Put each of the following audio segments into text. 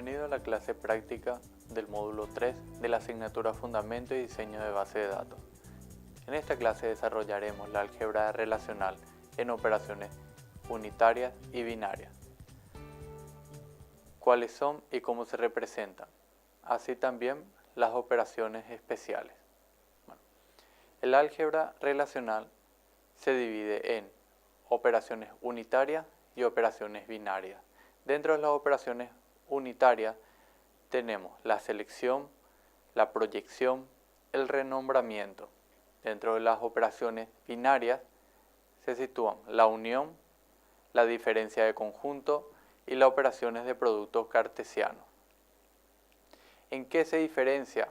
Bienvenido a la clase práctica del módulo 3 de la asignatura Fundamento y Diseño de Base de Datos. En esta clase desarrollaremos la álgebra relacional en operaciones unitarias y binarias. Cuáles son y cómo se representan, así también las operaciones especiales. El álgebra relacional se divide en operaciones unitarias y operaciones binarias. Dentro de las operaciones unitarias tenemos la selección, la proyección, el renombramiento. Dentro de las operaciones binarias se sitúan la unión, la diferencia de conjunto y las operaciones de productos cartesianos. ¿En qué se diferencia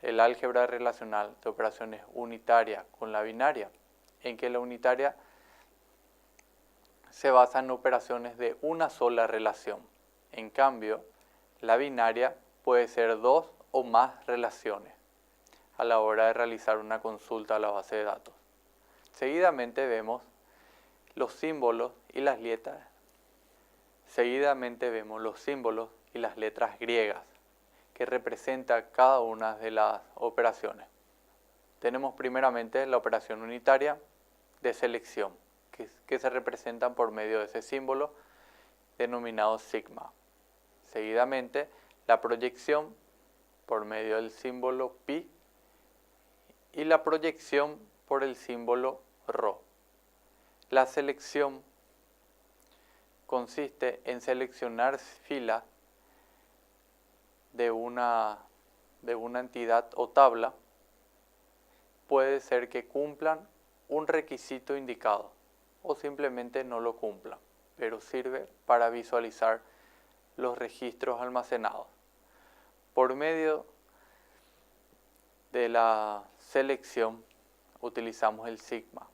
el álgebra relacional de operaciones unitarias con la binaria? En que la unitaria se basa en operaciones de una sola relación. En cambio, la binaria puede ser dos o más relaciones a la hora de realizar una consulta a la base de datos. Seguidamente vemos los símbolos y las letras. Griegas que representan cada una de las operaciones. Tenemos primeramente la operación unitaria de selección, que se representan por medio de ese símbolo denominado sigma. Seguidamente, la proyección por medio del símbolo pi y la proyección por el símbolo rho. La selección consiste en seleccionar filas de una entidad o tabla. Puede ser que cumplan un requisito indicado o simplemente no lo cumplan, pero sirve para visualizar los registros almacenados. Por medio de la selección utilizamos el sigma.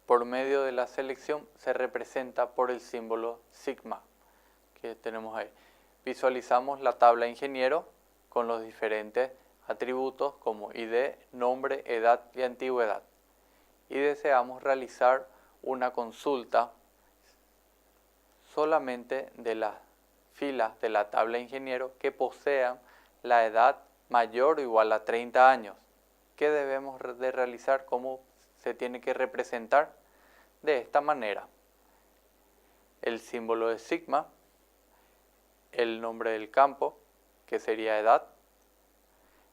Por medio de la selección se representa por el símbolo sigma que tenemos ahí. Visualizamos la tabla ingeniero con los diferentes atributos como ID, nombre, edad y antigüedad. Y deseamos realizar una consulta solamente de las filas de la tabla ingeniero que posean la edad mayor o igual a 30 años. ¿Qué debemos de realizar? ¿Cómo se tiene que representar? De esta manera. El símbolo de sigma, el nombre del campo, que sería edad,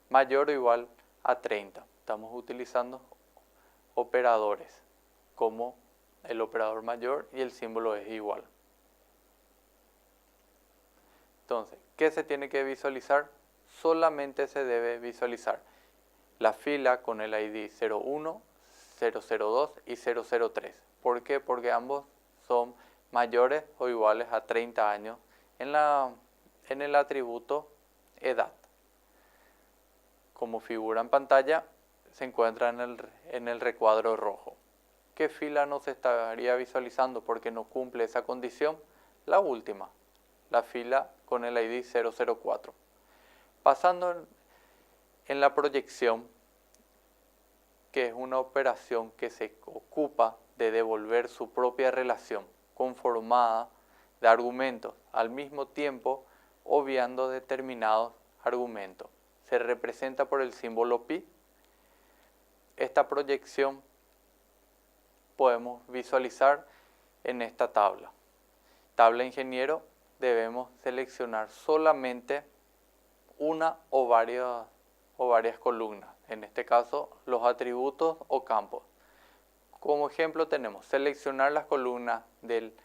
mayor o igual a 30. Estamos utilizando operadores como el operador mayor y el símbolo es igual. Entonces, ¿qué se tiene que visualizar? Solamente se debe visualizar la fila con el ID 01, 002 y 003. ¿Por qué? Porque ambos son mayores o iguales a 30 años en el atributo edad. Como figura en pantalla, se encuentra en el recuadro rojo. ¿Qué fila no se estaría visualizando porque no cumple esa condición? La última, la fila con el ID 004. Pasando en la proyección, que es una operación que se ocupa de devolver su propia relación conformada de argumentos, al mismo tiempo obviando determinados argumentos. Se representa por el símbolo pi. Esta proyección podemos visualizar en esta tabla. Tabla ingeniero, debemos seleccionar solamente una o varias columnas. En este caso, los atributos o campos. Como ejemplo tenemos seleccionar las columnas del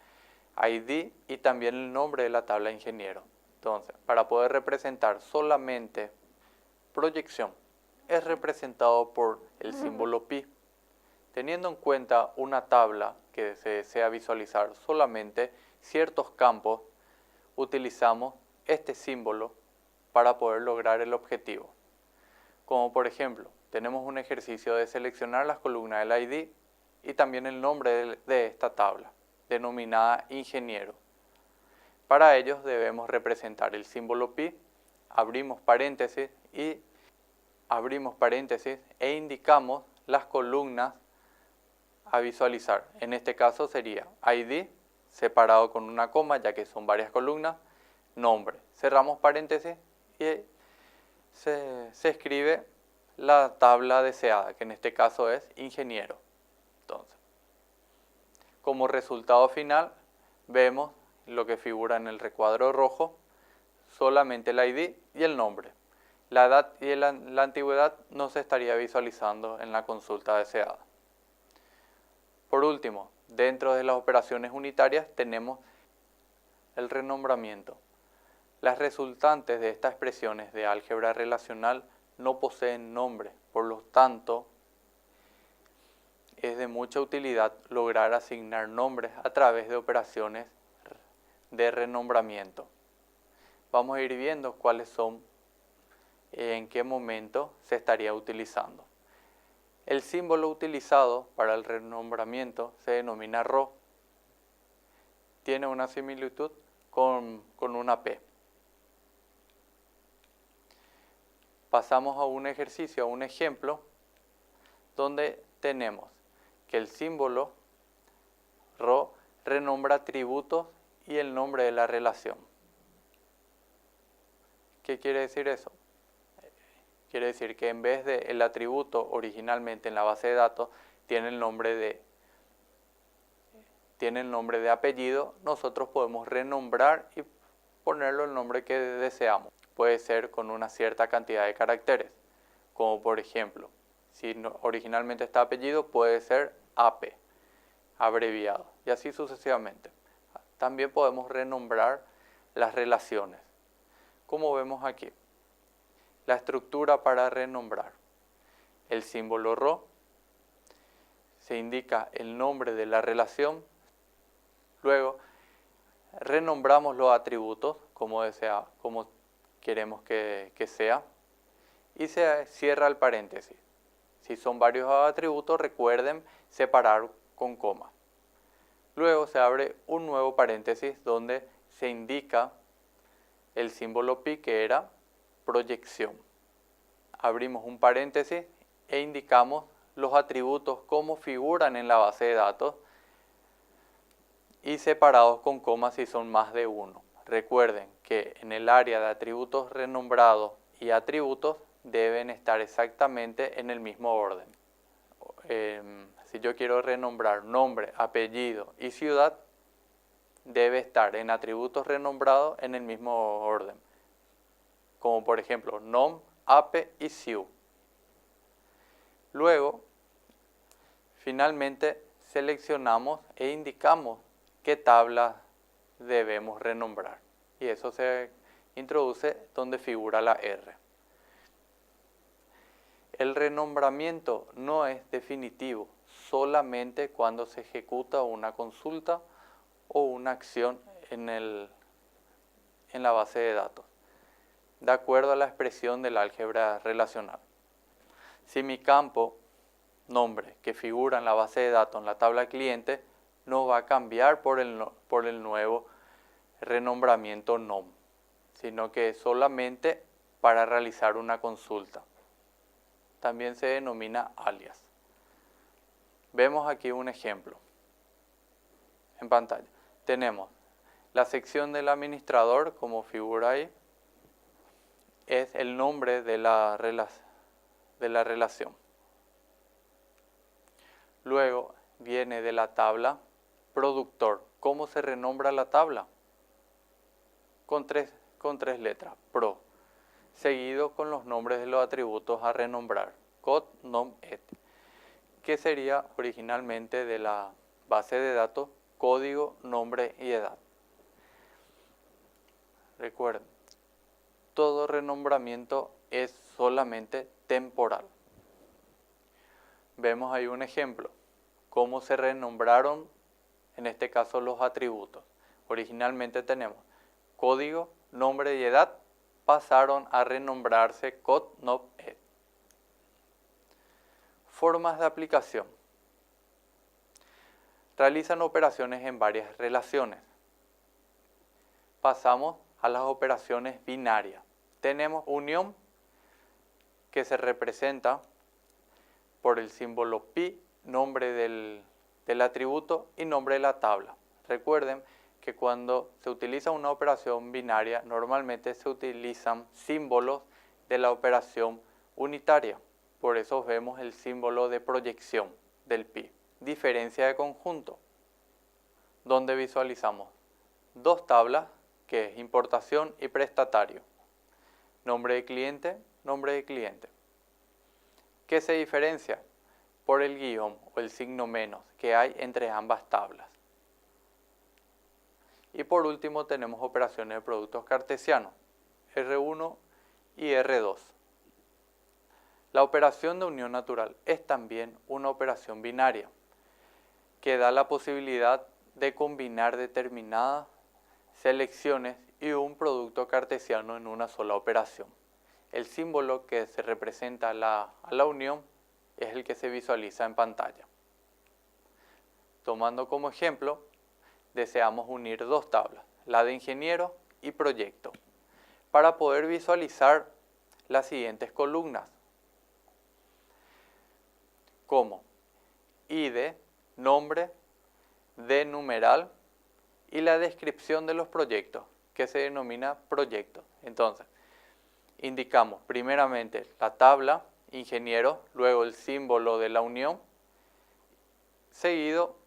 ID y también el nombre de la tabla ingeniero. Entonces, para poder representar solamente proyección, es representado por el símbolo pi. Teniendo en cuenta una tabla que se desea visualizar solamente ciertos campos, utilizamos este símbolo para poder lograr el objetivo. Como por ejemplo, tenemos un ejercicio de seleccionar las columnas del ID y también el nombre de esta tabla, denominada ingeniero. Para ello debemos representar el símbolo pi, abrimos paréntesis e indicamos las columnas a visualizar. En este caso sería ID separado con una coma, ya que son varias columnas, nombre. Cerramos paréntesis y se escribe la tabla deseada, que en este caso es ingeniero. Entonces, como resultado final, vemos lo que figura en el recuadro rojo, solamente el ID y el nombre. La edad y la antigüedad no se estaría visualizando en la consulta deseada. Por último, dentro de las operaciones unitarias tenemos el renombramiento. Las resultantes de estas expresiones de álgebra relacional no poseen nombre, por lo tanto, es de mucha utilidad lograr asignar nombres a través de operaciones de renombramiento. Vamos a ir viendo cuáles son, en qué momento se estaría utilizando. El símbolo utilizado para el renombramiento se denomina ρ. Tiene una similitud con una P. Pasamos a un ejercicio, a un ejemplo, donde tenemos que el símbolo ρ renombra atributos y el nombre de la relación. ¿Qué quiere decir eso? Quiere decir que en vez del atributo originalmente en la base de datos tiene el nombre de apellido, nosotros podemos renombrar y ponerlo el nombre que deseamos. Puede ser con una cierta cantidad de caracteres, como por ejemplo, si originalmente está apellido, puede ser AP, abreviado, y así sucesivamente. También podemos renombrar las relaciones, como vemos aquí. La estructura para renombrar. El símbolo ρ se indica el nombre de la relación. Luego renombramos los atributos como queremos que sea y se cierra el paréntesis. Si son varios atributos, recuerden separar con coma. Luego se abre un nuevo paréntesis donde se indica el símbolo pi, que era proyección. Abrimos un paréntesis e indicamos los atributos como figuran en la base de datos y separados con coma si son más de uno. Recuerden que en el área de atributos renombrados y atributos deben estar exactamente en el mismo orden. Si yo quiero renombrar nombre, apellido y ciudad, debe estar en atributos renombrados en el mismo orden, como por ejemplo nom, ape y ciu. Luego, finalmente seleccionamos e indicamos qué tabla debemos renombrar, y eso se introduce donde figura la R. El renombramiento no es definitivo, solamente cuando se ejecuta una consulta o una acción en la base de datos, de acuerdo a la expresión del álgebra relacional. Si mi campo, nombre, que figura en la base de datos en la tabla cliente, no va a cambiar por el nuevo renombramiento nom, sino que es solamente para realizar una consulta. También se denomina alias. Vemos aquí un ejemplo en pantalla. Tenemos la sección del administrador, como figura ahí, es el nombre de la relación. Luego viene de la tabla productor. ¿Cómo se renombra la tabla? Con tres letras, pro, seguido con los nombres de los atributos a renombrar, cod, nom, et, que sería originalmente de la base de datos código, nombre y edad. Recuerden, todo renombramiento es solamente temporal. Vemos ahí un ejemplo, cómo se renombraron, en este caso, los atributos. Originalmente tenemos código, nombre y edad, pasaron a renombrarse cod, nom, et. Formas de aplicación. Realizan operaciones en varias relaciones. Pasamos a las operaciones binarias. Tenemos unión, que se representa por el símbolo pi, nombre del atributo y nombre de la tabla. Recuerden que cuando se utiliza una operación binaria, normalmente se utilizan símbolos de la operación unitaria. Por eso vemos el símbolo de proyección del pi. Diferencia de conjunto, donde visualizamos dos tablas, que es importación y prestatario. Nombre de cliente, nombre de cliente. ¿Qué se diferencia? Por el guión o el signo menos que hay entre ambas tablas. Y por último tenemos operaciones de productos cartesianos, R1 y R2. La operación de unión natural es también una operación binaria, que da la posibilidad de combinar determinadas selecciones y un producto cartesiano en una sola operación. El símbolo que se representa a la unión es el que se visualiza en pantalla. Tomando como ejemplo, deseamos unir dos tablas, la de ingeniero y proyecto, para poder visualizar las siguientes columnas, como ID, nombre, de numeral y la descripción de los proyectos, que se denomina proyecto. Entonces, indicamos primeramente la tabla, ingeniero, luego el símbolo de la unión, seguido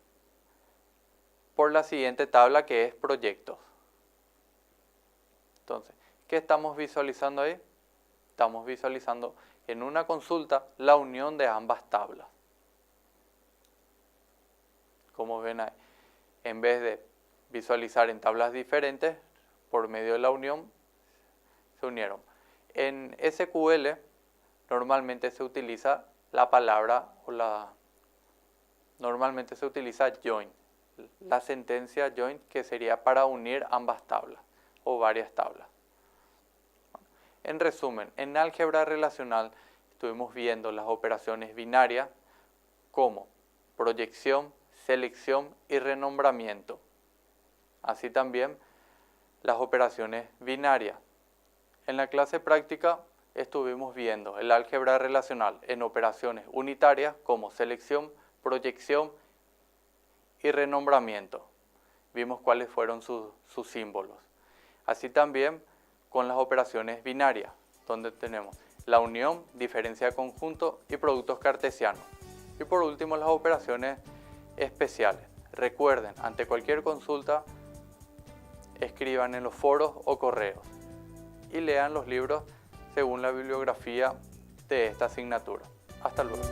por la siguiente tabla que es proyectos. Entonces, ¿qué estamos visualizando ahí? Estamos visualizando en una consulta la unión de ambas tablas. Como ven ahí, en vez de visualizar en tablas diferentes, por medio de la unión, se unieron. En SQL normalmente se utiliza la palabra normalmente se utiliza join, la sentencia join, que sería para unir ambas tablas o varias tablas. En resumen, en álgebra relacional estuvimos viendo las operaciones binarias como proyección, selección y renombramiento. Así también las operaciones binarias. En la clase práctica estuvimos viendo el álgebra relacional en operaciones unitarias como selección, proyección y renombramiento. Vimos cuáles fueron sus símbolos. Así también con las operaciones binarias, donde tenemos la unión, diferencia de conjunto y productos cartesianos. Y por último, las operaciones especiales. Recuerden, ante cualquier consulta, escriban en los foros o correos y lean los libros según la bibliografía de esta asignatura. Hasta luego.